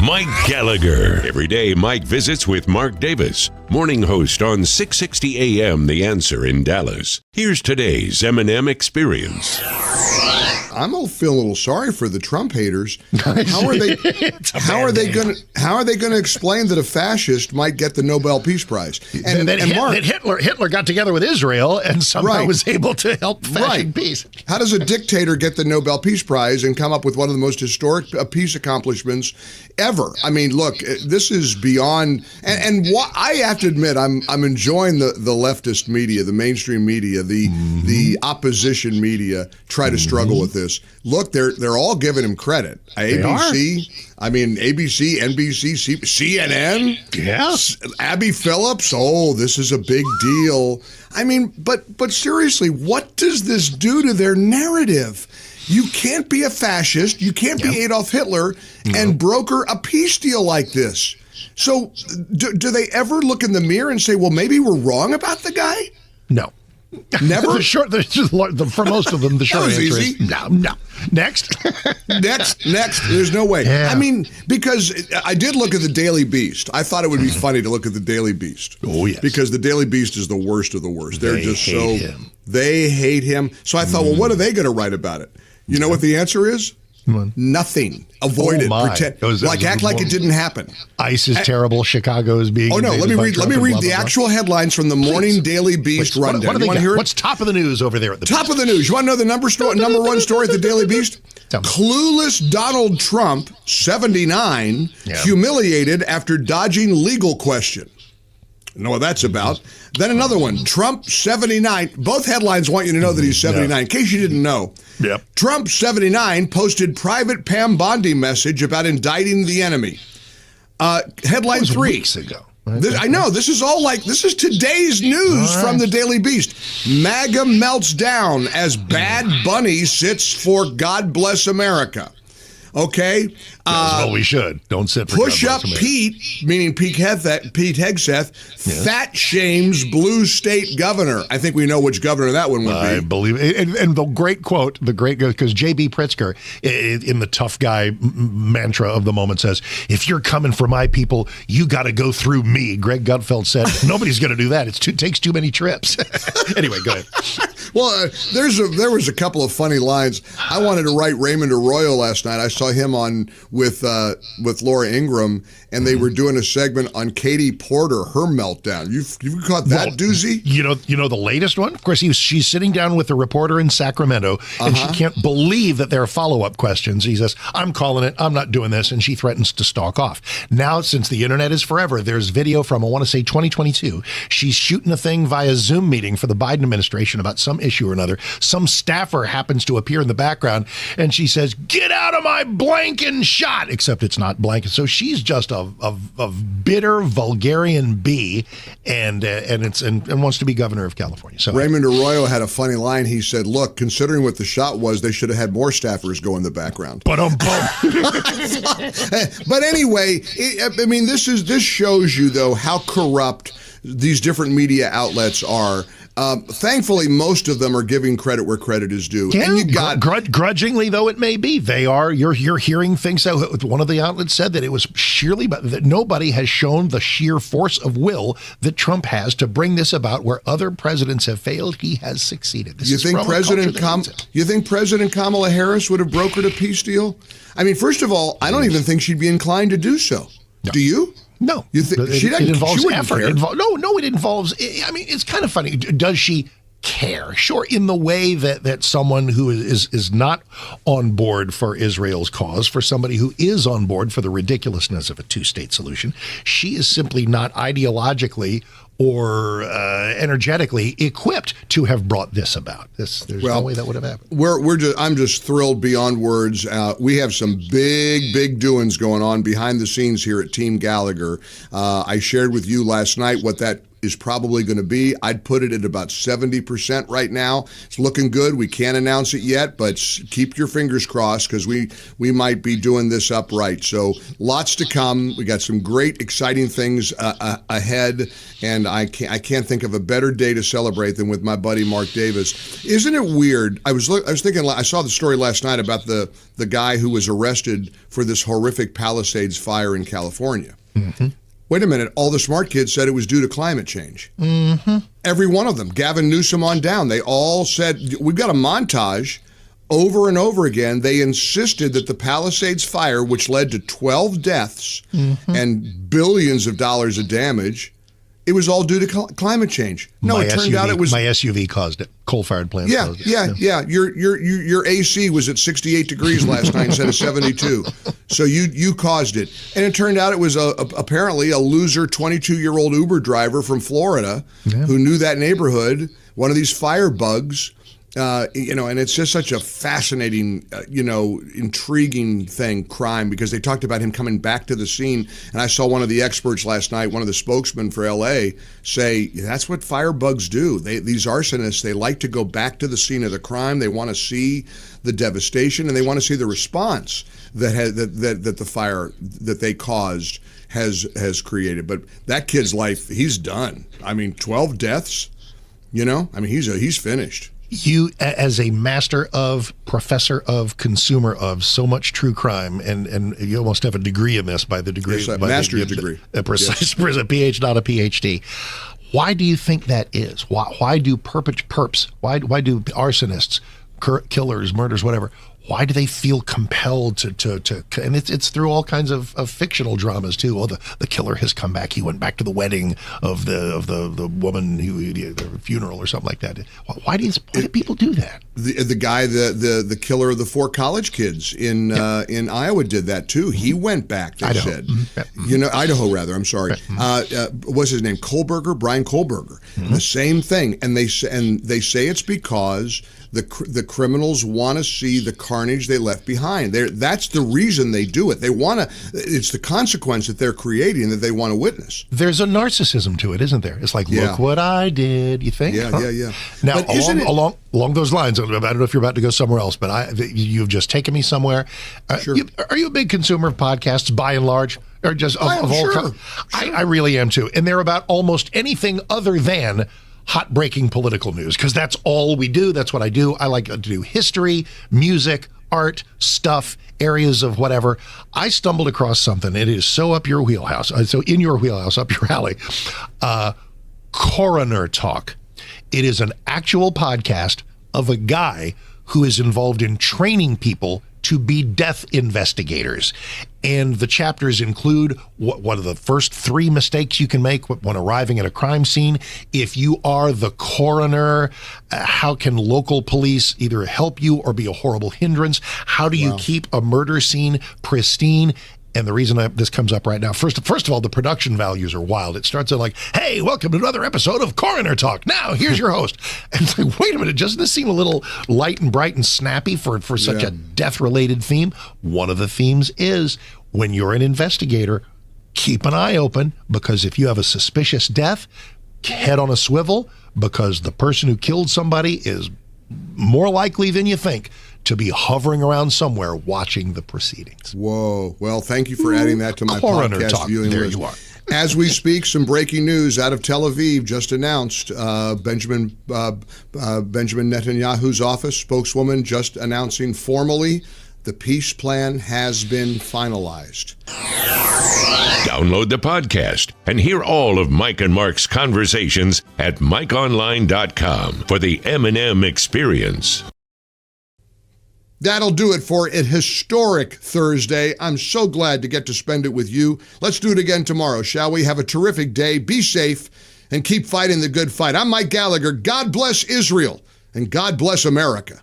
Mike Gallagher. Every day, Mike visits with Mark Davis, morning host on 660 AM The Answer in Dallas. Here's today's M&M Experience. I'm feeling a little sorry for the Trump haters. How are they going to explain that a fascist might get the Nobel Peace Prize? And Mark, Hitler got together with Israel and somehow was able to help fashion peace. How does a dictator get the Nobel Peace Prize and come up with one of the most historic peace accomplishments ever? I mean, look, this is beyond. And I have to admit, I'm enjoying the leftist media, the mainstream media, the opposition media try to struggle with this. Look, they're all giving him credit. ABC, NBC, CNN, Abby Phillips. Oh, this is a big deal. I mean, but seriously, what does this do to their narrative? You can't be a fascist, you can't be Adolf Hitler and broker a peace deal like this. So do they ever look in the mirror and say, well, maybe we're wrong about the guy? No. Never? For most of them, the short answer is no. Next. Next. There's no way. Yeah. I mean, because I did look at the Daily Beast. I thought it would be funny to look at the Daily Beast. Oh, yes. Because the Daily Beast is the worst of the worst. They hate him. So I thought, well, what are they going to write about it? You know what the answer is? Nothing. Avoid it. Pretend. Act like it didn't happen. ICE is terrible. Chicago is being. Oh no! Let me read the actual headlines from the morning Daily Beast rundown. What do they got? What's top of the news over there at the top of the news? You want to know the number one story at the Daily Beast? Clueless Donald Trump, 79, humiliated after dodging legal question. Know what that's about. Then another one, Trump 79. Both headlines want you to know that he's 79, in case you didn't know. Yep. Trump 79 posted private Pam Bondi message about indicting the enemy. Headline 3. Weeks ago. I know, this is today's news from the Daily Beast. MAGA melts down as Bad Bunny sits for God Bless America. Okay. Well, we should. Don't sit for Push Up Pete, meaning Pete Hegseth, fat shames blue state governor. I think we know which governor that one would be. I believe it. And the great quote, because J.B. Pritzker, in the tough guy mantra of the moment, says, if you're coming for my people, you got to go through me. Greg Gutfeld said, nobody's going to do that. It takes too many trips. Anyway, go ahead. Well, there was a couple of funny lines. I wanted to write Raymond Arroyo last night. I saw him on with Laura Ingraham, and they were doing a segment on Katie Porter, her meltdown. You caught that doozy? You know the latest one? Of course, she's sitting down with a reporter in Sacramento, and she can't believe that there are follow-up questions. He says, I'm calling it, I'm not doing this, and she threatens to stalk off. Now, since the internet is forever, there's video from, I want to say, 2022. She's shooting a thing via Zoom meeting for the Biden administration about some issue or another. Some staffer happens to appear in the background, and she says, get out of my blanking shot, except it's not blanket. So she's just a bitter Vulgarian bee, and wants to be governor of California. So Raymond Arroyo had a funny line. He said, look, considering what the shot was, they should have had more staffers go in the background. But anyway, this shows you, though, how corrupt these different media outlets are. Thankfully, most of them are giving credit where credit is due. Yeah, and you got grudgingly, though it may be, they are. You're hearing things. One of the outlets said that it was sheerly, but that nobody has shown the sheer force of will that Trump has to bring this about. Where other presidents have failed, he has succeeded. You think President Kamala Harris would have brokered a peace deal? I mean, first of all, I don't even think she'd be inclined to do so. No. Do you? No. You think it involves effort. It involves. I mean, it's kind of funny. Does she care? Sure, in the way that someone who is not on board for Israel's cause, for somebody who is on board for the ridiculousness of a two-state solution, she is simply not ideologically or energetically equipped to have brought this about. There's no way that would have happened. I'm just thrilled beyond words. We have some big doings going on behind the scenes here at Team Gallagher. I shared with you last night what that is probably going to be. I'd put it at about 70% right now. It's looking good. We can't announce it yet, but keep your fingers crossed because we might be doing this upright. So lots to come. We got some great, exciting things ahead, and I can't think of a better day to celebrate than with my buddy Mark Davis. Isn't it weird? I was thinking. I saw the story last night about the guy who was arrested for this horrific Palisades fire in California. Mm-hmm. Wait a minute, all the smart kids said it was due to climate change. Mm-hmm. Every one of them, Gavin Newsom on down, they all said, we've got a montage over and over again. They insisted that the Palisades fire, which led to 12 deaths and billions of dollars of damage, it was all due to climate change. No, it turned out it was... My SUV caused it. Coal-fired plants caused it. Yeah. Your AC was at 68 degrees last night instead of 72. So you caused it. And it turned out it was apparently a loser 22-year-old Uber driver from Florida who knew that neighborhood, one of these fire bugs. And it's just such a fascinating, intriguing crime, because they talked about him coming back to the scene. And I saw one of the experts last night, one of the spokesmen for LA, say that's what firebugs do. These arsonists, they like to go back to the scene of the crime. They want to see the devastation, and they want to see the response that the fire that they caused has created. But that kid's life, he's done. I mean, 12 deaths, he's finished. You, as a professor of consumer of so much true crime, and you almost have a degree in this by the degree. Yes, a master's degree. A PhD, not a PhD. Why do you think that is? Why do perps, why do arsonists, killers, murders, whatever, why do they feel compelled to and it's through all kinds of fictional dramas too. Oh, the killer has come back. He went back to the wedding of the woman the funeral or something like that. Why do people do that? The guy, the killer of the 4 college kids in Iowa did that too. He went back, they Idaho. said. Mm-hmm. Idaho rather, I'm sorry. What's his name? Brian Kohlberger. Mm-hmm. The same thing. And they say it's because the criminals want to see the carnage they left behind. That's the reason they do it. It's the consequence that they're creating that they want to witness. There's a narcissism to it, isn't there? It's like, look what I did, you think? Yeah. Now, along those lines, I don't know if you're about to go somewhere else, but you've just taken me somewhere. Sure. Are you a big consumer of podcasts, by and large? Or just of all? Sure. I really am too. And they're about almost anything other than hot breaking political news, because that's all we do. That's what I do. I like to do history, music, art, stuff, areas of whatever. I stumbled across something. It is so up your wheelhouse. So in your wheelhouse, up your alley. Coroner Talk. It is an actual podcast of a guy who is involved in training people to be death investigators. And the chapters include what are the first 3 mistakes you can make when arriving at a crime scene. If you are the coroner, how can local police either help you or be a horrible hindrance? How do you keep a murder scene pristine? And the reason this comes up right now, first of all, the production values are wild. It starts out like, hey, welcome to another episode of Coroner Talk. Now, here's your host. And it's like, wait a minute, doesn't this seem a little light and bright and snappy for such a death-related theme? One of the themes is, when you're an investigator, keep an eye open, because if you have a suspicious death, head on a swivel, because the person who killed somebody is more likely than you think to be hovering around somewhere watching the proceedings. Whoa. Well, thank you for adding that to my Coroner podcast Talk. viewing there list. You are. As we speak, some breaking news out of Tel Aviv just announced. Benjamin Netanyahu's office spokeswoman just announcing formally the peace plan has been finalized. Download the podcast and hear all of Mike and Mark's conversations at MikeOnline.com for the M&M experience. That'll do it for a historic Thursday. I'm so glad to get to spend it with you. Let's do it again tomorrow, shall we? Have a terrific day. Be safe and keep fighting the good fight. I'm Mike Gallagher. God bless Israel and God bless America.